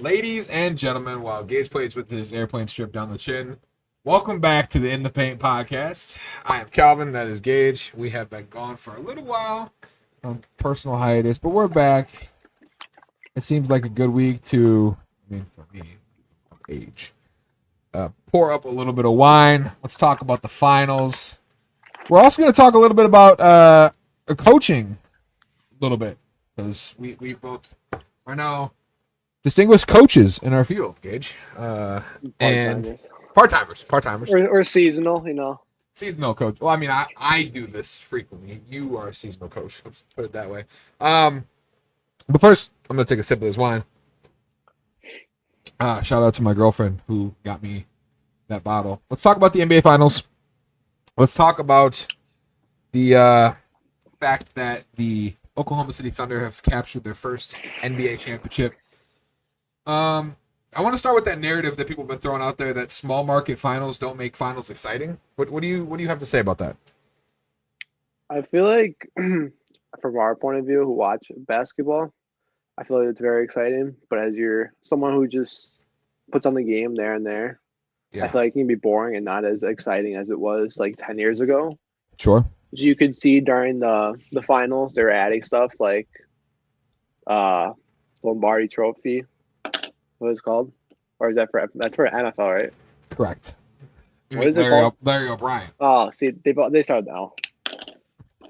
Ladies and gentlemen, while Gage plays with his airplane strip down the chin, welcome back to the In the Paint podcast. I am Calvin, that is Gage. We have been gone for a little while on personal hiatus, but we're back. It seems like a good week to, for me, age. Pour up a little bit of wine. Let's talk about the finals. We're also going to talk a little bit about coaching a little bit because we both are now distinguished coaches in our field, Gage. And part-timers. Or seasonal. Seasonal coach. Well, I do this frequently. You are a seasonal coach. Let's put it that way. But first, I'm going to take a sip of this wine. Shout out to my girlfriend who got me that bottle. Let's talk about the NBA Finals. Let's talk about the fact that the Oklahoma City Thunder have captured their first NBA championship. I want to start with that narrative that people have been throwing out there that small market finals don't make finals exciting. What do you have to say about that? I feel like, from our point of view, who watch basketball, I feel like it's very exciting. But as you're someone who just puts on the game there and there, I feel like it can be boring and not as exciting as it was like 10 years ago. Sure. As you could see during the finals, they're adding stuff like Lombardi Trophy. What is it called? Or is that's for NFL, right? Correct. What is it called? Larry O'Brien. Oh, see, they started now.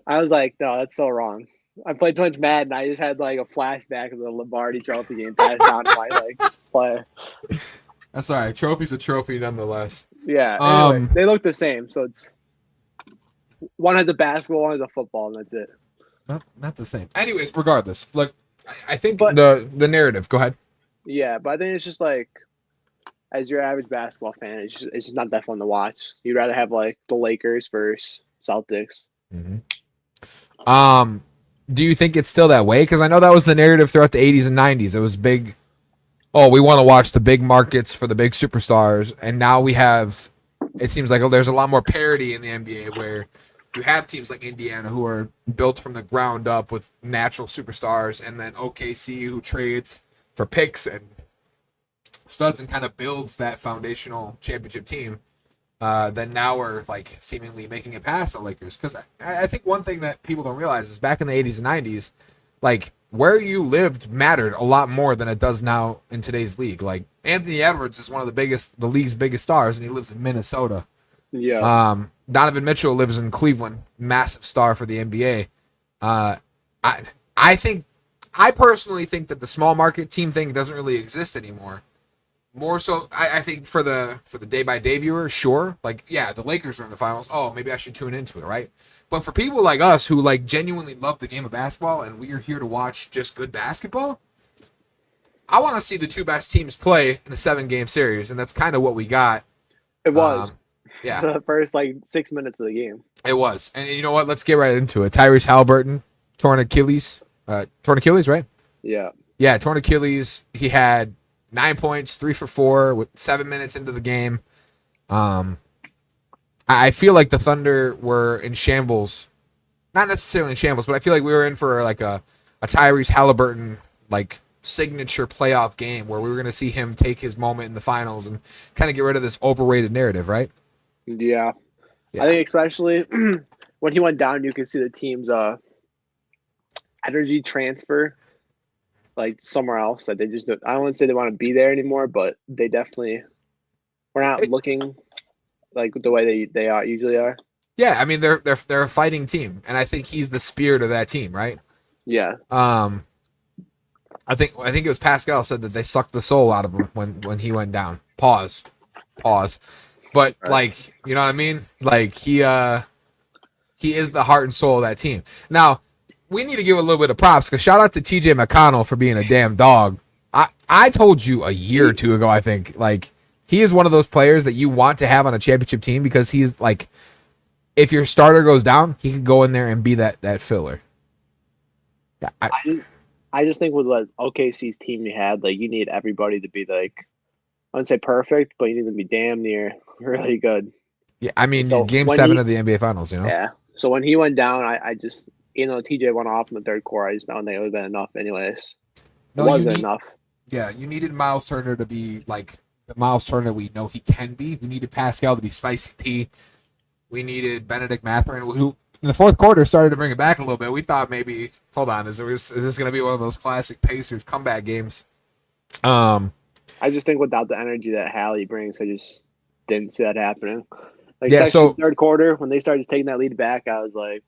I was like, no, that's so wrong. I played too much Madden. I just had like a flashback of the Lombardi Trophy game passed down to my player. That's all right. Trophy's a trophy nonetheless. Yeah. Anyway, they look the same. So it's one has a basketball, one has a football, and that's it. Not the same. Anyways, regardless, like I think the narrative. Go ahead. Yeah, but I think it's just like, as your average basketball fan, it's just not that fun to watch. You'd rather have like the Lakers versus Celtics. Mm-hmm. Do you think it's still that way? Because I know that was the narrative throughout the 80s and 90s. It was big. Oh, we want to watch the big markets for the big superstars, and now we have. It seems like there's a lot more parity in the NBA where you have teams like Indiana who are built from the ground up with natural superstars, and then OKC who trades for picks and studs and kind of builds that foundational championship team. Then now we're like seemingly making it past the Lakers. Because I think one thing that people don't realize is back in the 80s and 90s, like where you lived mattered a lot more than it does now in today's league. Like Anthony Edwards is one of the league's biggest stars, and he lives in Minnesota. Yeah. Donovan Mitchell lives in Cleveland, massive star for the NBA. I personally think that the small market team thing doesn't really exist anymore. More so, I think for the day by day viewer, sure. Like, yeah, the Lakers are in the finals. Oh, maybe I should tune into it, right? But for people like us who like genuinely love the game of basketball and we are here to watch just good basketball, I want to see the two best teams play in a 7-game series, and that's kind of what we got. It was. Yeah. The first like 6 minutes of the game. It was. And you know what? Let's get right into it. Tyrese Halliburton, torn Achilles, right? Yeah. Yeah, torn Achilles. He had 9 points, 3 for 4 with 7 minutes into the game. I feel like the Thunder were in shambles. Not necessarily in shambles, but I feel like we were in for like a Tyrese Halliburton like signature playoff game where we were going to see him take his moment in the finals and kind of get rid of this overrated narrative, right? Yeah. I think especially when he went down, you could see the team's energy transfer like somewhere else. Like I don't want to say they want to be there anymore, but they definitely were not looking like the way they usually are. Yeah, I mean they're a fighting team, and I think he's the spirit of that team, right? Yeah. I think it was Pascal said that they sucked the soul out of him when he went down. Pause. But like, you know what I mean? Like he is the heart and soul of that team. Now, we need to give a little bit of props because shout out to TJ McConnell for being a damn dog. I told you a year or two ago, I think, like he is one of those players that you want to have on a championship team because he's like, if your starter goes down, he can go in there and be that filler. Yeah, I just think with what OKC's team you had, like you need everybody to be like, I wouldn't say perfect, but you need to be damn near really good. Yeah, I mean, so game 7 of the NBA Finals, you know? Yeah. So when he went down, I just, TJ went off in the third quarter, I just don't think it would have been enough anyways. It wasn't enough. Yeah, you needed Miles Turner to be like the Miles Turner we know he can be. We needed Pascal to be Spicy P. We needed Benedict Mathurin, who in the fourth quarter started to bring it back a little bit. We thought maybe, hold on, is this going to be one of those classic Pacers comeback games? I just think without the energy that Hallie brings, I just didn't see that happening. Like Yeah. section So third quarter, when they started taking that lead back, I was like,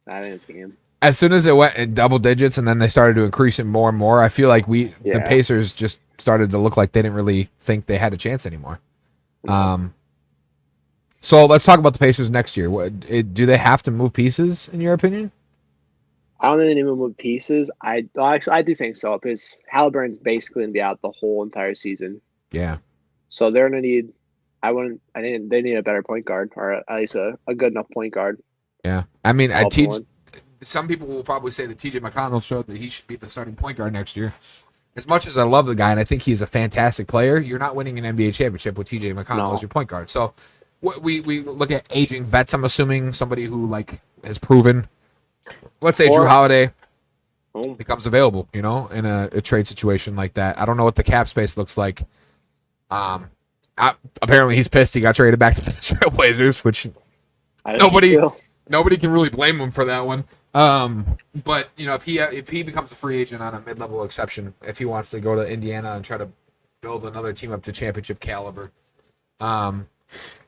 I didn't see him. as soon as it went in double digits, and then they started to increase it more and more, I feel like the Yeah. Pacers just started to look like they didn't really think they had a chance anymore. No. So let's talk about the Pacers next year. Do they have to move pieces in your opinion? I don't think they need to move pieces. I do think so because Halliburton's basically gonna be out the whole entire season. Yeah. So they're gonna need. They need a better point guard or at least a good enough point guard Yeah. I mean, to I help them teach. win. Some people will probably say that TJ McConnell showed that he should be the starting point guard next year. As much as I love the guy and I think he's a fantastic player, you're not winning an NBA championship with TJ McConnell as No. your point guard. So we look at aging vets. I'm assuming somebody who like has proven. Let's say Drew Or Holiday boom. becomes available, in a trade situation like that. I don't know what the cap space looks like. Um, apparently he's pissed he got traded back to the Trailblazers, which I didn't nobody feel. nobody can really blame him for that one. But if he becomes a free agent on a mid-level exception, if he wants to go to Indiana and try to build another team up to championship caliber,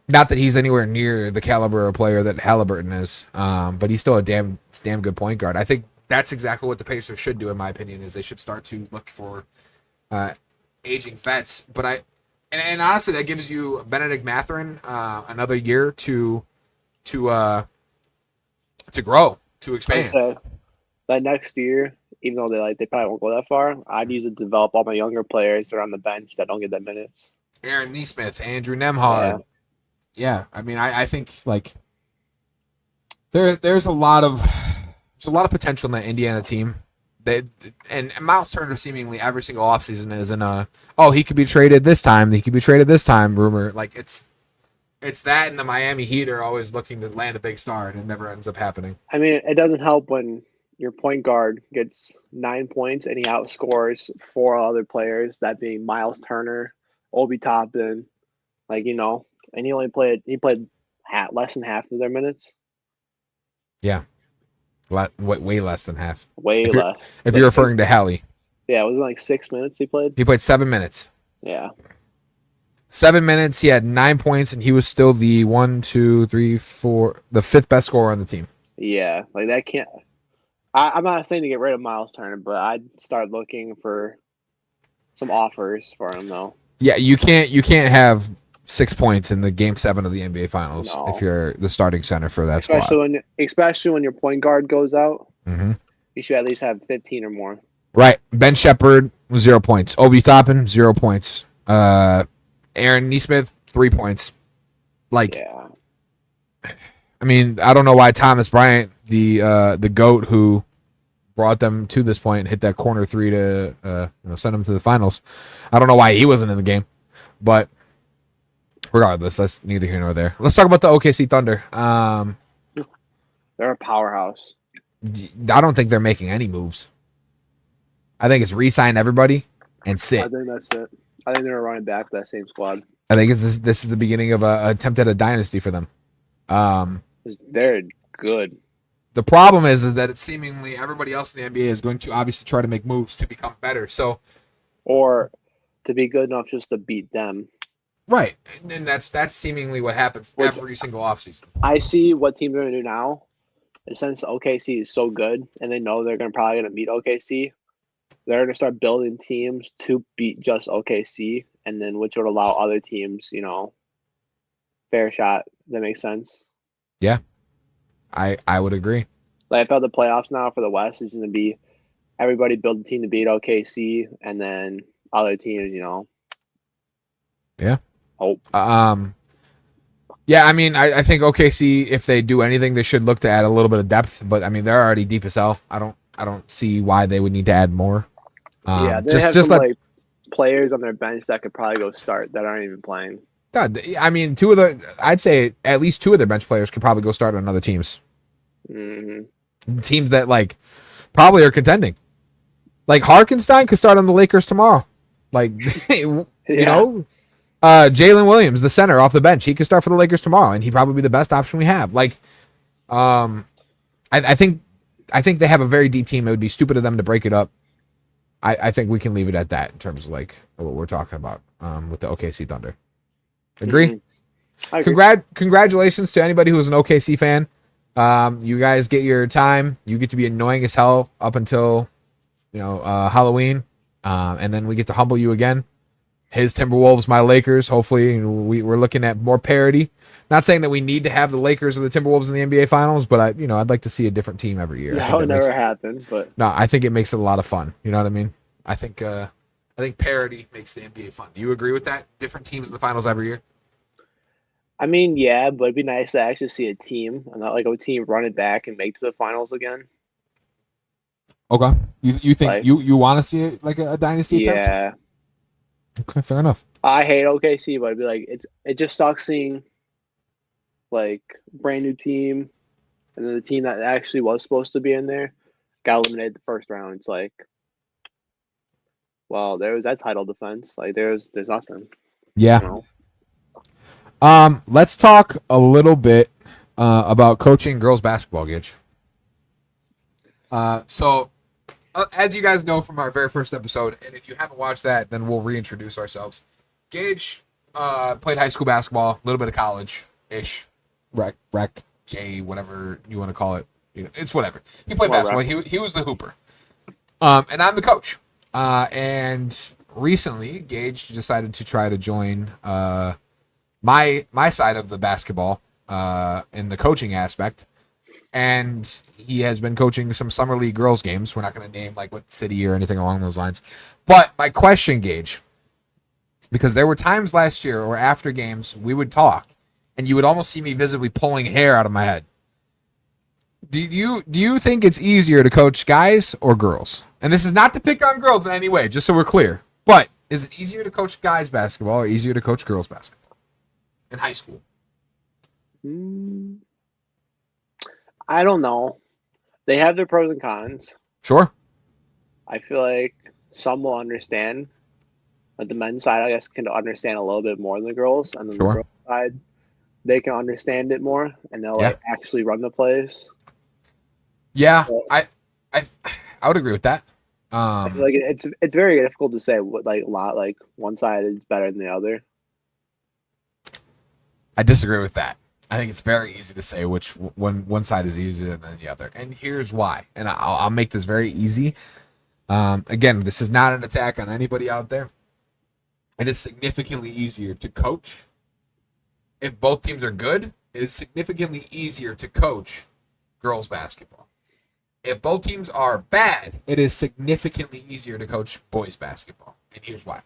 not that he's anywhere near the caliber of player that Halliburton is, but he's still a damn good point guard. I think that's exactly what the Pacers should do, in my opinion, is they should start to look for aging vets. But and honestly, that gives you Benedict Mathurin another year to grow, to I expand. said that next year, even though they probably won't go that far, I'd use it to develop all my younger players that are on the bench that don't get that minutes. Aaron Nesmith, Andrew Yeah. Nemhard. Yeah, I mean, I think like there's a lot of potential in that Indiana team. And Miles Turner seemingly every single offseason is in he could be traded this time, rumor. Like it's that, and the Miami Heat are always looking to land a big star, and it never ends up happening. I mean, it doesn't help when your point guard gets 9 points and he outscores four other players, that being Miles Turner, Obi Toppin, and he played less than half of their minutes. Yeah, way less than half. Way If you're, less. if you're referring to Hallie, Yeah, it was like 6 minutes he played. he played 7 minutes. Yeah. 7 minutes. He had 9 points, and he was still the the fifth best scorer on the team. Yeah, like that can't. I'm not saying to get rid of Miles Turner, but I'd start looking for some offers for him though. Yeah, you can't have 6 points in the Game 7 of the NBA Finals No. if you're the starting center for that Especially when your point guard goes out, Mm-hmm. you should at least have 15 or more. Right. Ben Shepherd, 0 points. Obi Toppin, 0 points. Aaron Nesmith, 3 points. Yeah. I mean, I don't know why Thomas Bryant, the GOAT who brought them to this point, hit that corner three to send them to the finals. I don't know why he wasn't in the game, but regardless, that's neither here nor there. Let's talk about the OKC Thunder. They're a powerhouse. I don't think they're making any moves. I think it's re-sign everybody and sit. I think that's it. I think they're running back that same squad. I think this is the beginning of a attempt at a dynasty for them. They're good. The problem is that it's seemingly everybody else in the NBA is going to obviously try to make moves to become better. So, Or to be good enough just to beat them. right, and that's seemingly what happens every single offseason. I see what teams are going to do now. And since OKC is so good, and they know they're probably going to beat OKC, they're going to start building teams to beat just OKC, and then which would allow other teams, fair shot. That makes sense. Yeah, I would agree. Like I felt the playoffs now for the West is going to be everybody build a team to beat OKC, and then other teams, Yeah. hope. Yeah, I mean, I think OKC, if they do anything, they should look to add a little bit of depth. But I mean, they're already deep as hell. I don't see why they would need to add more. Yeah, they have some players on their bench that could probably go start that aren't even playing. God, I mean, I'd say at least 2 of their bench players could probably go start on other teams. Mm-hmm. Teams that probably are contending. Like Harkenstein could start on the Lakers tomorrow. Like, you know, Jalen Williams, the center off the bench, he could start for the Lakers tomorrow, and he'd probably be the best option we have. Like, I think they have a very deep team. It would be stupid of them to break it up. I think we can leave it at that in terms of like what we're talking about with the OKC Thunder. Agree? Mm-hmm. I agree. Congratulations to anybody who's an OKC fan. You guys get your time. You get to be annoying as hell up until Halloween, and then we get to humble you again. His Timberwolves, my Lakers. Hopefully, we're looking at more parity. Not saying that we need to have the Lakers or the Timberwolves in the NBA Finals, but I'd like to see a different team every year. That would never happen, but no, I think it makes it a lot of fun. You know what I mean? I think parity makes the NBA fun. Do you agree with that? Different teams in the finals every year. I mean, yeah, but it'd be nice to actually see a team and not like a team run it back and make to the finals again. Okay, you think Like, you want to see it like a dynasty attempt? yeah. Okay, fair enough. I hate OKC, but it'd be like it just sucks seeing like brand new team and then the team that actually was supposed to be in there got eliminated the first round. It's like, well, there was that title defense. Like there's nothing. Yeah. You know? Let's talk a little bit about coaching girls basketball, Gage. So as you guys know from our very first episode, and if you haven't watched that, then we'll reintroduce ourselves. Gage played high school basketball, a little bit of college-ish, rec, J, whatever you want to call it. It's whatever. He played basketball. He was the hooper. And I'm the coach. And recently, Gage decided to try to join my side of the basketball in the coaching aspect. And he has been coaching some summer league girls games. We're not going to name like what city or anything along those lines. But my question, Gage, because there were times last year or after games we would talk, and you would almost see me visibly pulling hair out of my head. Do you think it's easier to coach guys or girls? And this is not to pick on girls in any way, just so we're clear. But is it easier to coach guys basketball or easier to coach girls basketball in high school? I don't know. They have their pros and cons. Sure. I feel like some will understand. But the men's side, I guess, can understand a little bit more than the girls. And then the girls' side, they can understand it more. And they'll like actually run the plays. Yeah, so, I would agree with that. I feel like it's very difficult to say what like one side is better than the other. I disagree with that. I think it's very easy to say which one side is easier than the other, and here's why. And I'll make this very easy. Again, this is not an attack on anybody out there. It is significantly easier to coach if both teams are good. It is significantly easier to coach girls basketball. If both teams are bad, it is significantly easier to coach boys basketball. And here's why.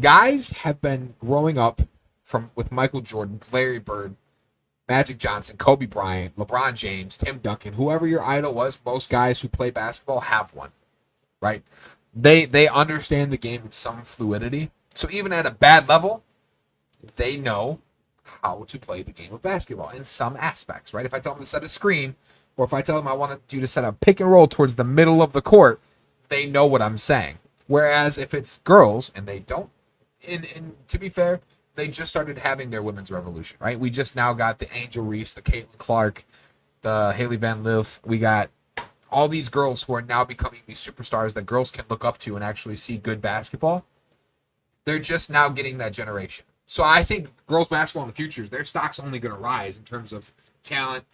Guys have been growing up with Michael Jordan, Larry Bird, Magic Johnson, Kobe Bryant, LeBron James, Tim Duncan, whoever your idol was. Most guys who play basketball have one, right? They understand the game with some fluidity. So even at a bad level, they know how to play the game of basketball in some aspects, right? If I tell them to set a screen, or if I tell them I want you to set a pick and roll towards the middle of the court, they know what I'm saying. Whereas if it's girls and they don't, and to be fair, they just started having their women's revolution, right? We just now got the Angel Reese, the Caitlin Clark, the Haley Van Lith. We got all these girls who are now becoming these superstars that girls can look up to and actually see good basketball. They're just now getting that generation. So I think girls basketball in the future, their stock's only going to rise in terms of talent,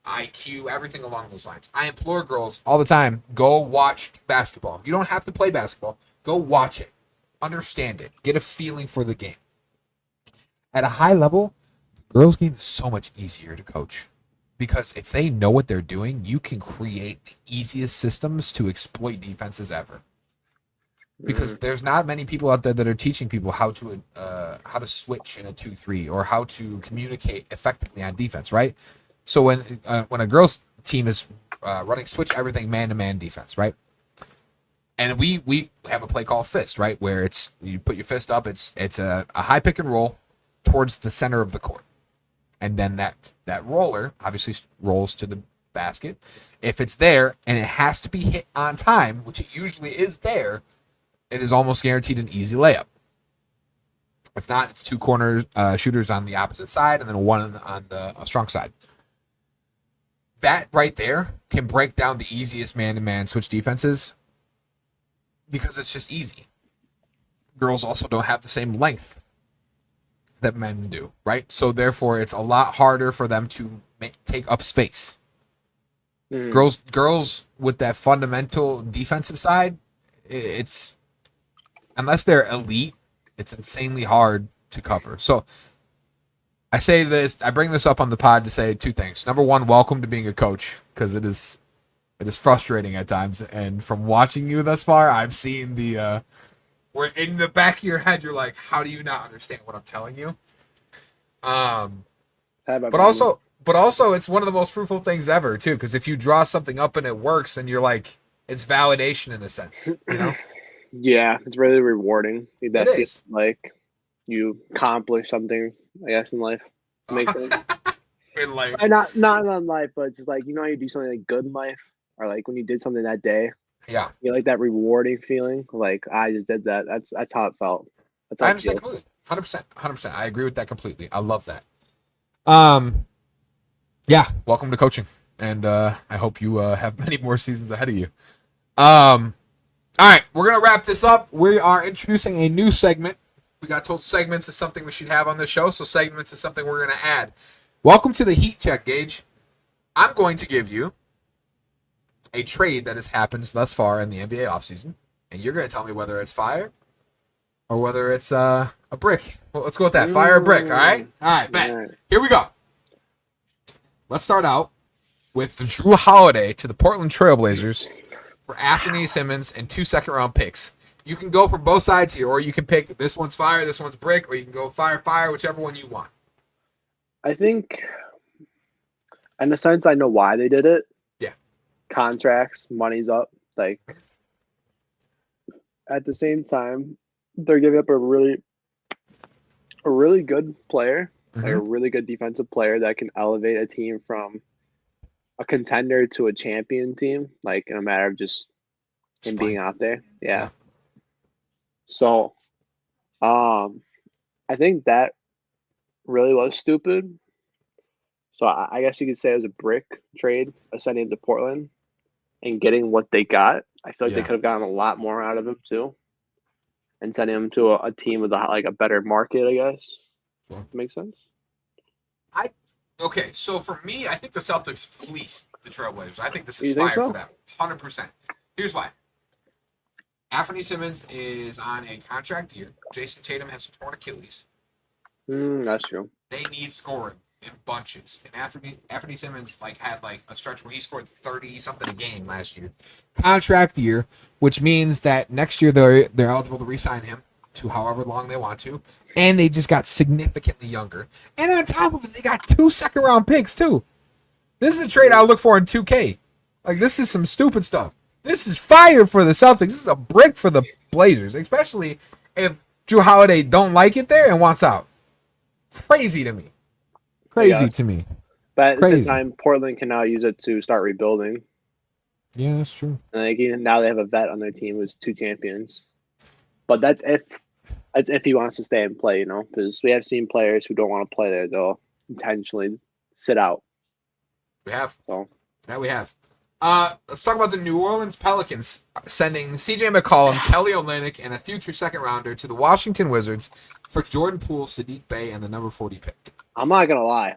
IQ, everything along those lines. I implore girls all the time, go watch basketball. You don't have to play basketball. Go watch it. Understand it. Get a feeling for the game. At a high level, the girls' game is so much easier to coach. Because if they know what they're doing, you can create the easiest systems to exploit defenses ever. Because there's not many people out there that are teaching people how to switch in a 2-3 or how to communicate effectively on defense, right? So when a girls' team is running switch everything man-to-man defense, right? And we have a play called fist, right? Where it's you put your fist up, it's a high pick and roll towards the center of the court. And then that roller obviously rolls to the basket. If it's there and it has to be hit on time, which it usually is there, it is almost guaranteed an easy layup. If not, it's two corner shooters on the opposite side and then one on the strong side. That right there can break down the easiest man-to-man switch defenses because it's just easy. Girls also don't have the same length that men do, right? So therefore, it's a lot harder for them to take up space. Girls with that fundamental defensive side, it's unless they're elite, it's insanely hard to cover. So I say this, I bring this up on the pod to say two things. Number one, welcome to being a coach, because it is frustrating at times. And from watching you thus far, I've seen the where in the back of your head you're like, how do you not understand what I'm telling you? But also it's one of the most fruitful things ever too, because if you draw something up and it works, then you're like, it's validation in a sense, you know? Yeah, it's really rewarding. That It is. like you accomplish something, I guess, in life. Makes sense. In life. Not in life, but it's just like, you know, you do something like good in life, or like when you did something that day. Yeah. You like that rewarding feeling, like I just did that. That's how it felt. That's how I it understand feels. completely. 100%. I agree with that completely. I love that. Yeah, welcome to coaching. And I hope you have many more seasons ahead of you. All right, we're going to wrap this up. We are introducing a new segment. We got told segments is something we should have on the show, so segments is something we're going to add. Welcome to the Heat Check, Gage. I'm going to give you a trade that has happened thus far in the NBA offseason, and you're going to tell me whether it's fire or whether it's a brick. Well, let's go with that. Fire or brick, all right? All right, bet. Right. Here we go. Let's start out with Drew Holiday to the Portland Trailblazers for Anthony Simmons and 2 second-round picks. You can go for both sides here, or you can pick this one's fire, this one's brick, or you can go fire, whichever one you want. I think, in a sense, I know why they did it. Yeah. Contracts, money's up. Like, at the same time, they're giving up a really good player, like a really good defensive player that can elevate a team from a contender to a champion team, like in a matter of just him being out there. Yeah. So, I think that really was stupid. So I guess you could say it was a brick trade, sending him to Portland and getting what they got. I feel like they could have gotten a lot more out of him too, and sending him to a team with a better market. I guess. Sure. Makes sense. Okay, so for me, I think the Celtics fleeced the Trailblazers. I think this is You think fire so? for them, 100%. Here's why. Anthony Simmons is on a contract year. Jason Tatum has a torn Achilles. That's true. They need scoring in bunches. And Anthony Simmons had a stretch where he scored 30 something a game last year. Contract year, which means that next year they're eligible to re-sign him to however long they want to. And they just got significantly younger. And on top of it, they got 2 second-round picks, too. This is a trade I look for in 2K. This is some stupid stuff. This is fire for the Celtics. This is a brick for the Blazers, especially if Drew Holiday don't like it there and wants out. Crazy to me. Crazy to me. But at the same time, Portland can now use it to start rebuilding. Yeah, that's true. And now they have a vet on their team who's 2 champions. But that's if he wants to stay and play, because we have seen players who don't want to play there, they'll intentionally sit out. We have. So yeah, we have. Let's talk about the New Orleans Pelicans sending C.J. McCollum, Kelly Olynyk, and a future second-rounder to the Washington Wizards for Jordan Poole, Sadiq Bey, and the number 40 pick. I'm not going to lie.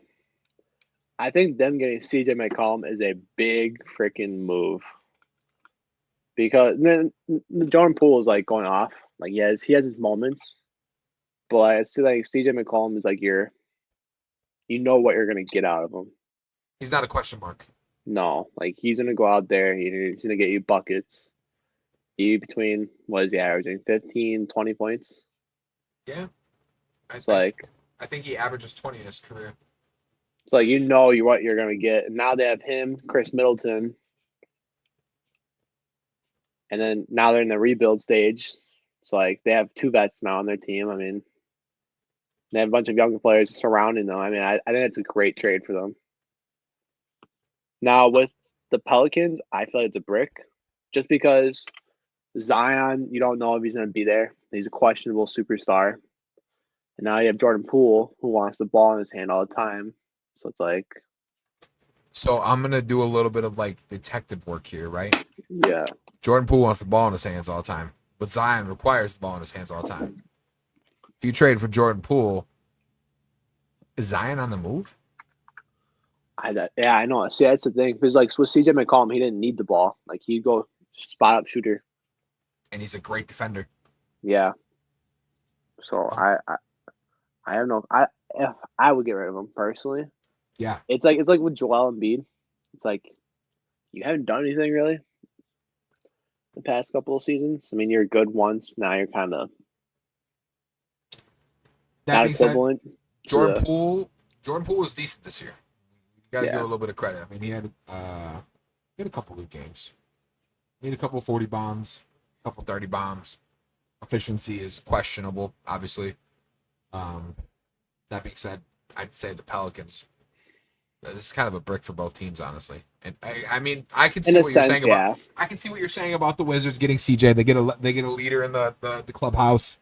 I think them getting C.J. McCollum is a big freaking move. Because Jordan Poole is going off. He has his moments. But I see C.J. McCollum is you know what you're going to get out of him. He's not a question mark. No, he's going to go out there. He's going to get you buckets. Between, what is he averaging, 15, 20 points? Yeah. I think he averages 20 in his career. It's what you're going to get. And now they have him, Chris Middleton. And then now they're in the rebuild stage. So, they have 2 vets now on their team. I mean, they have a bunch of younger players surrounding them. I mean, I think it's a great trade for them. Now with the Pelicans, I feel like it's a brick, just because Zion, you don't know if he's going to be there. He's a questionable superstar, and now you have Jordan Poole who wants the ball in his hand all the time. So it's like, So I'm gonna do a little bit of like detective work here, right? yeah, Jordan Poole wants the ball in his hands all the time, but Zion requires the ball in his hands all the time. If you trade for Jordan Poole, is Zion on the move? I know. See, that's the thing. Because like with CJ McCollum, he didn't need the ball. Like he'd go spot up shooter. And he's a great defender. Yeah. So I have no. If I would get rid of him personally. Yeah. It's like with Joel Embiid. It's like you haven't done anything really the past couple of seasons. I mean, you're good once. Now you're kind of That not being said, equivalent to Jordan the. Poole was decent this year. You got to give Yeah. a little bit of credit. I mean, he had a couple good games. He had a couple 40 bombs, a couple 30 bombs. Efficiency is questionable, obviously. That being said, I'd say the Pelicans. This is kind of a brick for both teams, honestly. And I mean, I can see In a what you're sense, saying about. I can see what you're saying about the Wizards getting CJ. They get a leader in the clubhouse.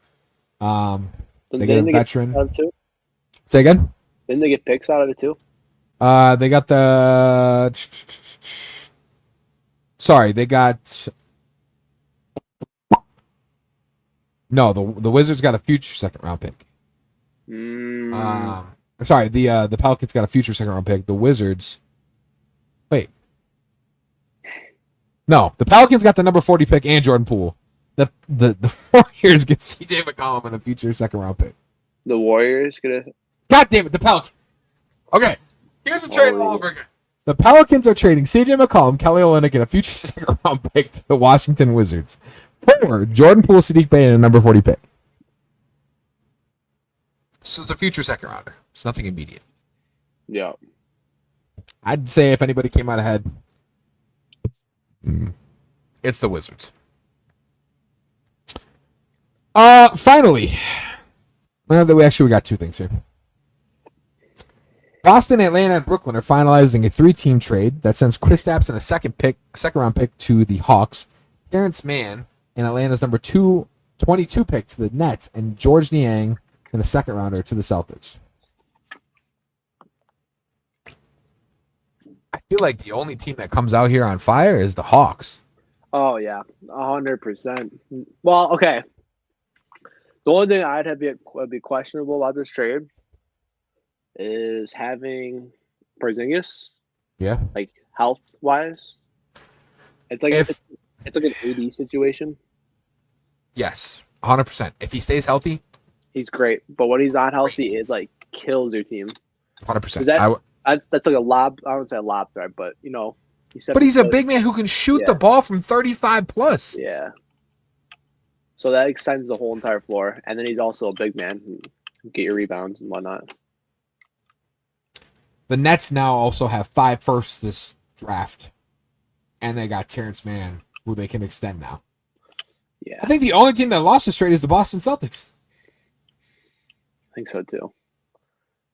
They get a veteran. Out of it too? Say again. Didn't they get picks out of it too? They got the. Sorry, they got. No, the Wizards got a future second round pick. Sorry, the Pelicans got a future second round pick. The Wizards. Wait. No, the Pelicans got the number 40 pick and Jordan Poole. The Warriors get CJ McCollum and a future second round pick. The Warriors gonna. God damn it, the Pelicans. Okay, here's a trade all Holy- over again. The Pelicans are trading CJ McCollum, Kelly Olynyk, and a future second round pick to the Washington Wizards for Jordan Poole, Sadiq Bey, and a number 40 pick. So it's a future second rounder. It's nothing immediate. Yeah. I'd say if anybody came out ahead, it's the Wizards. Finally, we got two things here. Boston, Atlanta, and Brooklyn are finalizing a 3-team trade that sends Kristaps and a second round pick to the Hawks, Terrence Mann and Atlanta's number 22 pick to the Nets, and George Niang and a second rounder to the Celtics. I feel like the only team that comes out here on fire is the Hawks. Oh yeah, 100%. Well, okay. The only thing I'd have be questionable about this trade is having Porzingis, Yeah. like health wise. It's like it's like an AD situation. Yes, 100%. If he stays healthy, He's great, but when he's not healthy, it like kills your team. 100%. That's like a lob. I wouldn't say a lob threat, but you know, but he's a big man who can shoot the ball from 35 plus. Yeah. So that extends the whole entire floor, and then he's also a big man who can get your rebounds and whatnot. The Nets now also have 5 firsts this draft, and they got Terrence Mann, who they can extend now. Yeah, I think the only team that lost this trade is the Boston Celtics. I think so too.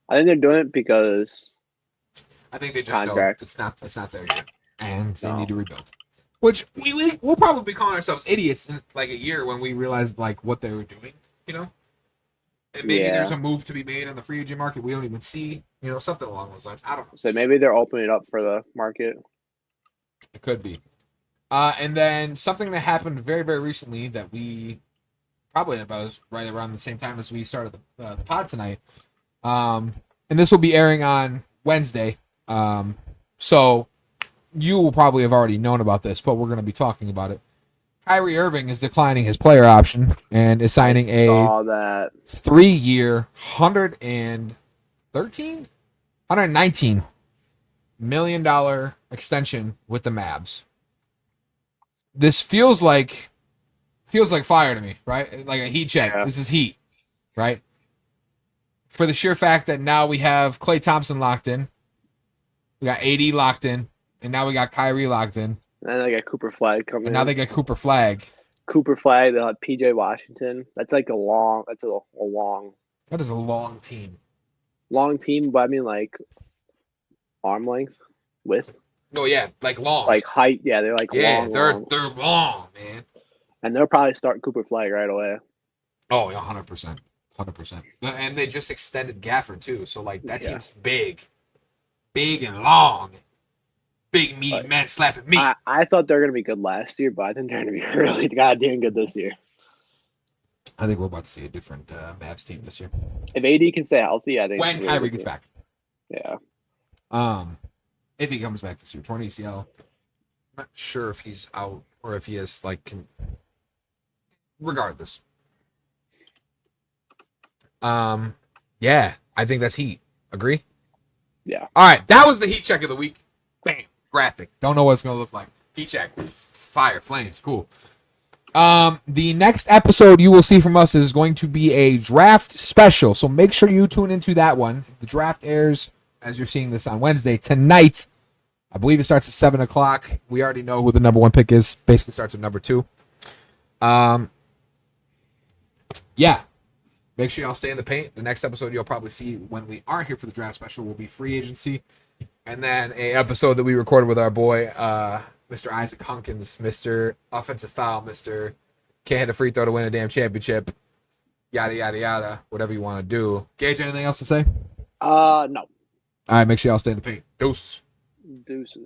I think they're doing it because I think they just know it's not there yet, and they need to rebuild. Which we'll probably be calling ourselves idiots in like a year when we realize like what they were doing, you know. And maybe there's a move to be made on the free agent market we don't even see, you know, something along those lines. I don't know. So maybe they're opening it up for the market. It could be. And then something that happened very, very recently that we probably about right around the same time as we started the pod tonight. And this will be airing on Wednesday. So you will probably have already known about this, but we're going to be talking about it. Kyrie Irving is declining his player option and is signing a 3-year, $119 million extension with the Mavs. This feels like fire to me, right? Like a heat check. Yeah. This is heat, right? For the sheer fact that now we have Klay Thompson locked in, we got AD locked in, and now we got Kyrie locked in. And they got Cooper Flag coming in. Now they got Cooper Flag. Cooper Flag, they'll have PJ Washington. That's like a long. That is a long team. Long team, but I mean like arm length width. No, yeah, like long. Like height, yeah, they're like Yeah, long, they're long. long, man. And they'll probably start Cooper Flag right away. Oh, yeah, 100%. 100%. And they just extended Gafford, too. So, like, that Yeah. team's big. Big and long. Big, meaty Like, men slapping meat. I thought they were gonna be good last year, but I think they're gonna be really goddamn good this year. I think we're about to see a different Mavs team this year. If AD can stay healthy, I think When it's a really Kyrie good gets team. back. Yeah. If he comes back this year. Torn ACL. I'm not sure if he's out or if he is, like, regardless. Yeah, I think that's Heat. Agree? Yeah. All right, that was the Heat check of the week. Bam, graphic. Don't know what it's gonna look like. Heat check, fire, flames, cool. The next episode you will see from us is going to be a draft special, so make sure you tune into that one. The draft airs as you're seeing this on Wednesday tonight. I believe it starts at 7:00. We already know who the number 1 pick is. Basically starts at number 2. Yeah. Make sure y'all stay in the paint. The next episode you'll probably see when we aren't here for the draft special will be free agency. And then a episode that we recorded with our boy, Mr. Isaac Hunkins, Mr. Offensive Foul, Mr. Can't hit a free throw to win a damn championship, yada, yada, yada, whatever you want to do. Gage, anything else to say? No. All right, make sure y'all stay in the paint. Deuces. Deuces.